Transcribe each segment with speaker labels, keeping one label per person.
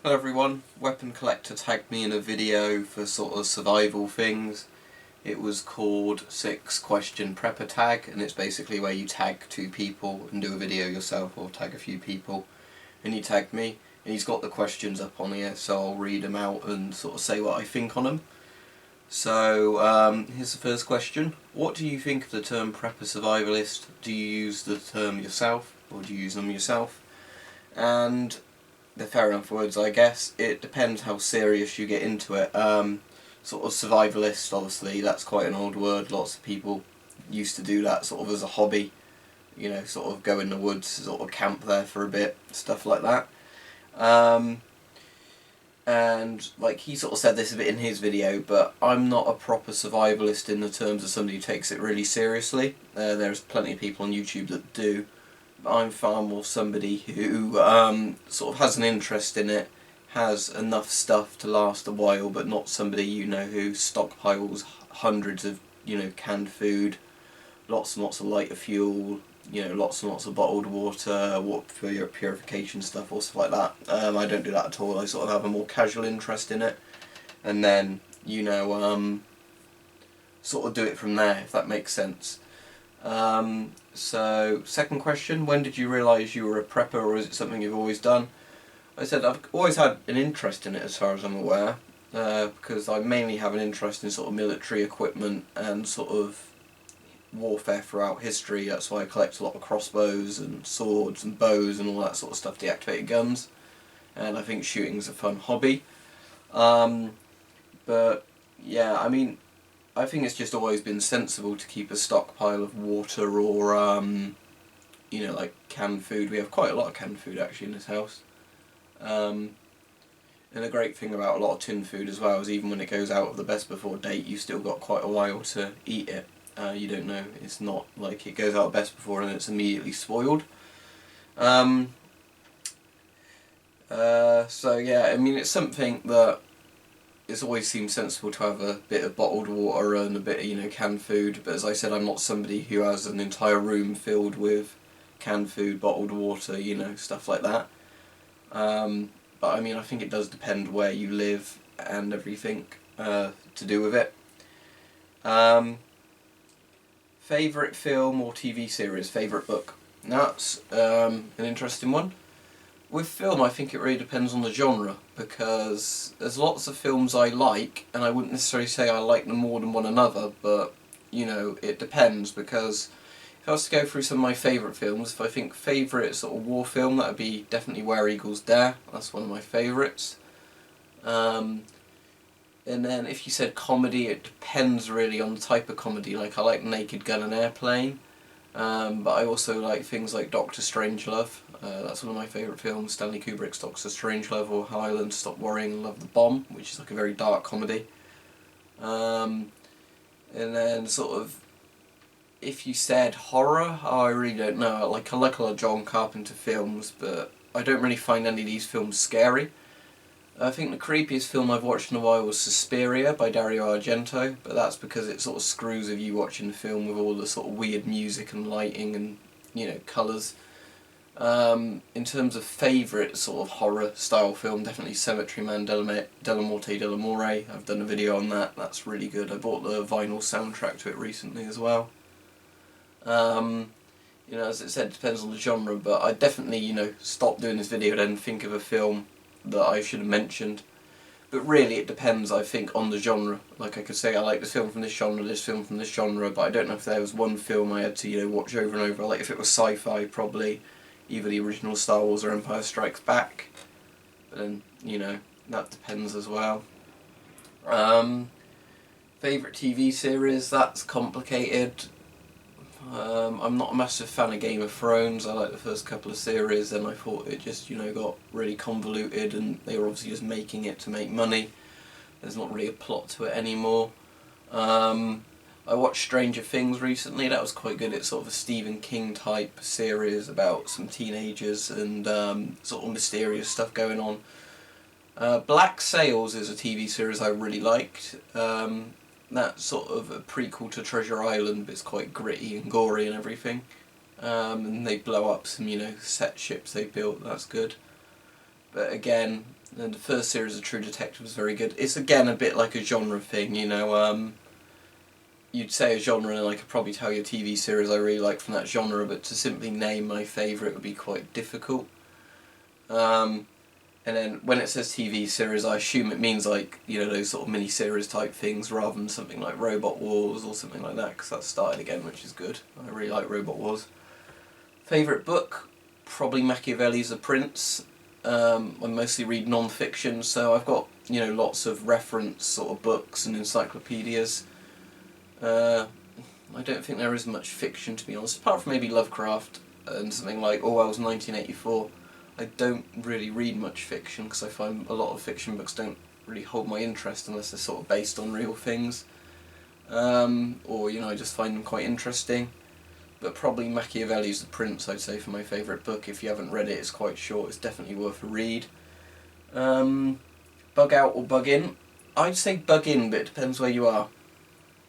Speaker 1: Hello everyone, Weapon Collector tagged me in a video for sort of survival things. It was called 6 question prepper tag, and it's basically where you tag 2 people and do a video yourself, or tag a few people. And he tagged me, and he's got the questions up on here, so I'll read them out and sort of say what I think on them. So here's the first question. What do you think of the term prepper survivalist? Do you use the term yourself, or do you use them yourself? And they're fair enough words, I guess. It depends how serious you get into it. Sort of survivalist, obviously, that's quite an old word. Lots of people used to do that sort of as a hobby. You know, sort of go in the woods, sort of camp there for a bit, stuff like that. And like he sort of said this a bit in his video, but I'm not a proper survivalist in the terms of somebody who takes it really seriously. There's plenty of people on YouTube that do. I'm far more somebody who sort of has an interest in it, has enough stuff to last a while, but not somebody, you know, who stockpiles hundreds of, you know, canned food, lots and lots of lighter fuel, you know, lots and lots of bottled water, water for your purification stuff or stuff like that. I don't do that at all. I sort of have a more casual interest in it, and then, you know, sort of do it from there, if that makes sense. So, second question, when did you realise you were a prepper, or is it something you've always done? I said I've always had an interest in it as far as I'm aware, because I mainly have an interest in sort of military equipment and sort of warfare throughout history. That's why I collect a lot of crossbows and swords and bows and all that sort of stuff, deactivated guns, and I think shooting's a fun hobby. But yeah, I mean, I think it's just always been sensible to keep a stockpile of water or, you know, like canned food. We have quite a lot of canned food actually in this house. And the great thing about a lot of tin food as well is even when it goes out of the best before date, you've still got quite a while to eat it. You don't know, it's not like it goes out of best before and it's immediately spoiled. So yeah, I mean, it's something that it's always seemed sensible to have a bit of bottled water and a bit of, you know, canned food, but as I said, I'm not somebody who has an entire room filled with canned food, bottled water, you know, stuff like that. But I mean, I think it does depend where you live and everything to do with it. Favourite film or TV series, favourite book? Now that's an interesting one. With film, I think it really depends on the genre, because there's lots of films I like, and I wouldn't necessarily say I like them more than one another, but, you know, it depends, because if I was to go through some of my favourite films, if I think favourite sort of war film, that would be definitely Where Eagles Dare. That's one of my favourites. And then if you said comedy, it depends really on the type of comedy. Like, I like Naked Gun and Airplane. But I also like things like Dr. Strangelove. That's one of my favourite films, Stanley Kubrick's Dr. Strangelove, or How I Learned to Stop Worrying and Love the Bomb, which is like a very dark comedy. And then sort of, if you said horror, I really don't know. I like a lot of John Carpenter films, but I don't really find any of these films scary. I think the creepiest film I've watched in a while was Suspiria by Dario Argento, but that's because it sort of screws with you watching the film with all the sort of weird music and lighting and, you know, colours. In terms of favourite sort of horror style film, definitely Cemetery Man Della Morte Della More. I've done a video on that, that's really good. I bought the vinyl soundtrack to it recently as well. You know, as I said, it depends on the genre, but I definitely, you know, stop doing this video then think of a film that I should have mentioned. But really it depends, I think, on the genre. Like, I could say I like this film from this genre, this film from this genre, but I don't know if there was one film I had to, you know, watch over and over. Like, if it was sci-fi, probably either the original Star Wars or Empire Strikes Back. But then, you know, that depends as well. Favourite TV series, that's complicated. I'm not a massive fan of Game of Thrones. I like the first couple of series, and I thought it just, you know, got really convoluted, and they were obviously just making it to make money. There's not really a plot to it anymore. I watched Stranger Things recently. That was quite good. It's sort of a Stephen King type series about some teenagers and sort of mysterious stuff going on. Black Sails is a TV series I really liked. That's sort of a prequel to Treasure Island, but it's quite gritty and gory and everything. And they blow up some, you know, set ships they built. That's good. But again, And the first series of True Detective was very good. It's again a bit like a genre thing, you know. You'd say a genre and I could probably tell you a TV series I really like from that genre, but to simply name my favourite would be quite difficult. And then when it says TV series, I assume it means like, you know, those sort of mini-series type things rather than something like Robot Wars or something like that, because that's started again, which is good. I really like Robot Wars. Favourite book? Probably Machiavelli's The Prince. I mostly read non-fiction, so I've got, you know, lots of reference sort of books and encyclopedias. I don't think there is much fiction, to be honest, apart from maybe Lovecraft and something like Orwell's 1984. I don't really read much fiction because I find a lot of fiction books don't really hold my interest unless they're sort of based on real things. Or, you know, I just find them quite interesting. But probably Machiavelli's The Prince, I'd say, for my favourite book. If you haven't read it, it's quite short, it's definitely worth a read. Bug out or bug in? I'd say bug in, but it depends where you are.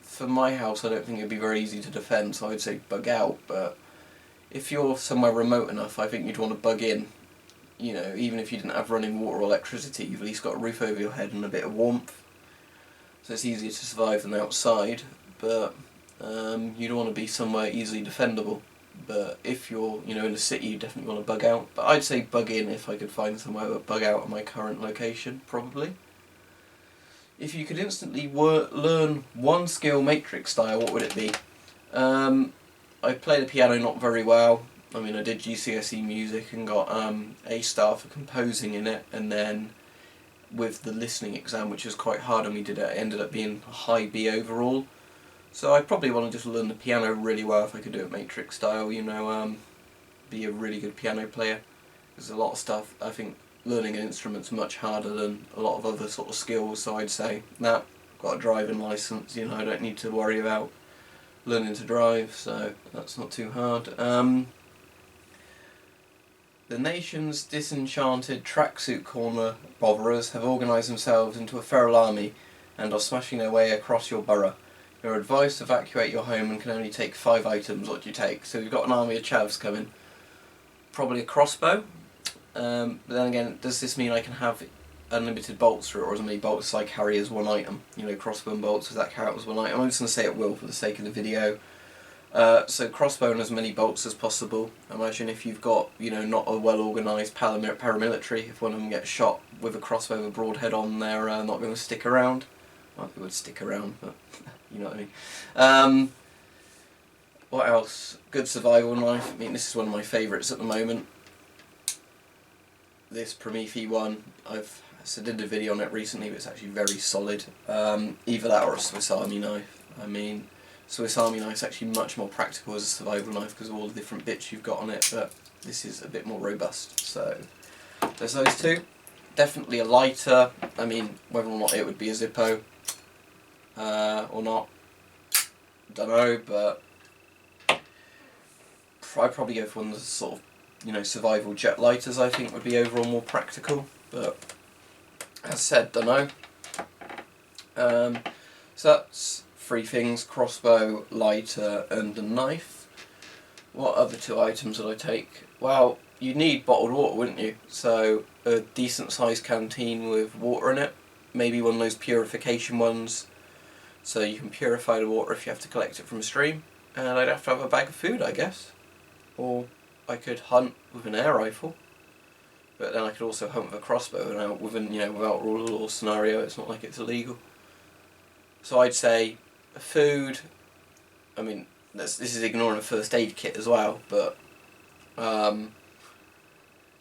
Speaker 1: For my house, I don't think it'd be very easy to defend, so I'd say bug out, but if you're somewhere remote enough, I think you'd want to bug in. You know, even if you didn't have running water or electricity, you've at least got a roof over your head and a bit of warmth. So it's easier to survive than outside, but you don't want to be somewhere easily defendable. But if you're, you know, in a city, you definitely want to bug out. But I'd say bug in if I could find somewhere to bug out at my current location, probably. If you could instantly learn one skill Matrix style, what would it be? I play the piano not very well. I mean, I did GCSE music and got A star for composing in it, and then with the listening exam, which was quite hard on me, it ended up being a high B overall. So I'd probably want to just learn the piano really well if I could do it Matrix style, you know, be a really good piano player. There's a lot of stuff, I think learning an instrument's much harder than a lot of other sort of skills, so I'd say, nah, I've got a driving licence, you know, I don't need to worry about learning to drive, so that's not too hard. The nation's disenchanted tracksuit corner boroughs have organised themselves into a feral army and are smashing their way across your borough. You're advised to evacuate your home and can only take 5 items. What do you take? So you've got an army of chavs coming. Probably a crossbow. But then again, does this mean I can have unlimited bolts for it, or as many bolts as I carry as one item? You know, crossbow and bolts, does that count as one item? I'm just going to say it will for the sake of the video. So crossbow and as many bolts as possible. Imagine if you've got, you know, not a well organised paramilitary, if one of them gets shot with a crossbow with a broadhead on, they're not going to stick around. Well, they would stick around, but you know what I mean. What else? Good survival knife. I mean, this is one of my favourites at the moment. This Prometheus one, I did a video on it recently, but it's actually very solid. Either that or a Swiss Army knife. I mean, Swiss Army knife's actually much more practical as a survival knife because of all the different bits you've got on it, but this is a bit more robust. So there's those two. Definitely a lighter. I mean, whether or not it would be a Zippo or not, don't know, but I'd probably go for one that's sort of, you know, survival jet lighters. I think would be overall more practical, but as I said, don't know. So that's 3 things: crossbow, lighter, and a knife. What other 2 items would I take? Well, you'd need bottled water, wouldn't you? So a decent sized canteen with water in it, maybe one of those purification ones, so you can purify the water if you have to collect it from a stream. And I'd have to have a bag of food, I guess. Or I could hunt with an air rifle, but then I could also hunt with a crossbow, and within, you know, without rule of law scenario, it's not like it's illegal. So I'd say food. I mean, this is ignoring a first aid kit as well, but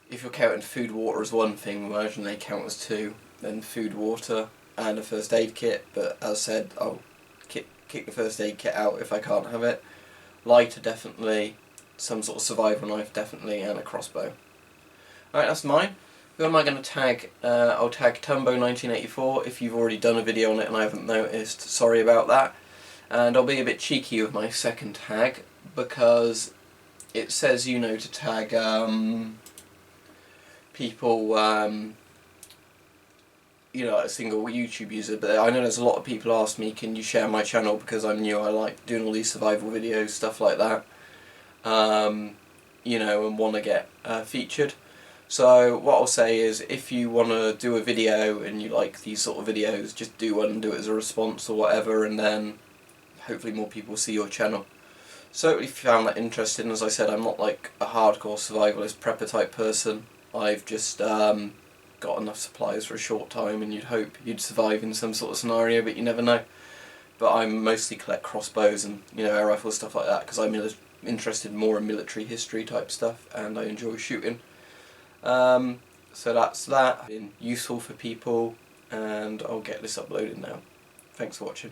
Speaker 1: if you're counting food, water as one thing, imagine they count as 2, then food, water, and a first aid kit. But as I said, I'll kick the first aid kit out if I can't have it. Lighter definitely, some sort of survival knife definitely, and a crossbow. Alright, that's mine. Who am I going to tag? I'll tag Tumbo1984 if you've already done a video on it and I haven't noticed. Sorry about that. And I'll be a bit cheeky with my second tag because it says, you know, to tag people, you know, a single YouTube user, but I know there's a lot of people ask me, can you share my channel, because I'm new, I like doing all these survival videos, stuff like that, you know, and want to get featured. So what I'll say is, if you want to do a video and you like these sort of videos, just do one and do it as a response or whatever, and then hopefully more people see your channel. So if you found that interesting, as I said, I'm not like a hardcore survivalist prepper type person. I've just got enough supplies for a short time, and you'd hope you'd survive in some sort of scenario, but you never know. But I mostly collect crossbows and, you know, air rifles, stuff like that, because I'm interested more in military history type stuff, and I enjoy shooting. So that's that. Been useful for people, and I'll get this uploaded now. Thanks for watching.